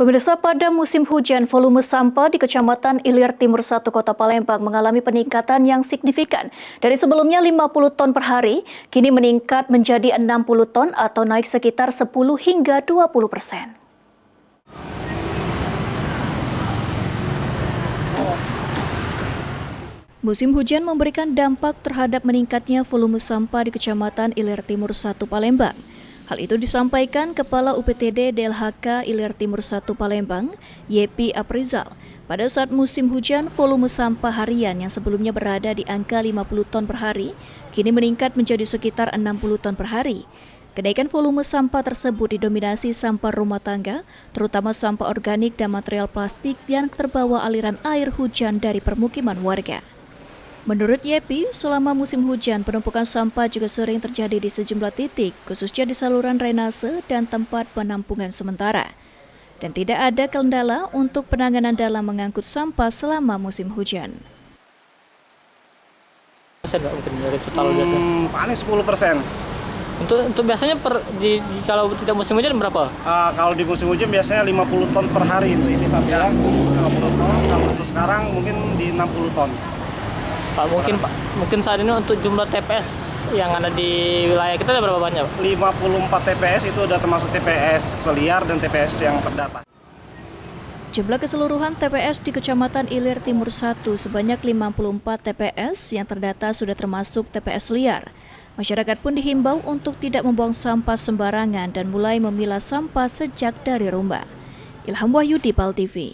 Pemirsa, pada musim hujan, volume sampah di Kecamatan Ilir Timur 1 Kota Palembang mengalami peningkatan yang signifikan. Dari sebelumnya 50 ton per hari, kini meningkat menjadi 60 ton atau naik sekitar 10 hingga 20%. Musim hujan memberikan dampak terhadap meningkatnya volume sampah di Kecamatan Ilir Timur 1 Palembang. Hal itu disampaikan Kepala UPTD DLHK Ilir Timur 1 Palembang, Yepi Aprizal. Pada saat musim hujan, volume sampah harian yang sebelumnya berada di angka 50 ton per hari, kini meningkat menjadi sekitar 60 ton per hari. Kenaikan volume sampah tersebut didominasi sampah rumah tangga, terutama sampah organik dan material plastik yang terbawa aliran air hujan dari permukiman warga. Menurut Yepi, selama musim hujan, penumpukan sampah juga sering terjadi di sejumlah titik, khususnya di saluran drainase dan tempat penampungan sementara. Dan tidak ada kendala untuk penanganan dalam mengangkut sampah selama musim hujan. Mungkin dari total paling 10%. Untuk biasanya kalau tidak musim hujan berapa? Kalau di musim hujan biasanya 50 ton per hari itu sampai 50 ton. Kalau untuk sekarang mungkin di 60 ton. Pak, mungkin saat ini untuk jumlah TPS yang ada di wilayah kita ada berapa banyak? 54 TPS itu udah termasuk TPS liar dan TPS yang terdata. Jumlah keseluruhan TPS di Kecamatan Ilir Timur 1 sebanyak 54 TPS yang terdata sudah termasuk TPS liar. Masyarakat pun dihimbau untuk tidak membuang sampah sembarangan dan mulai memilah sampah sejak dari rumah. Ilham Wahyudi, PAL TV.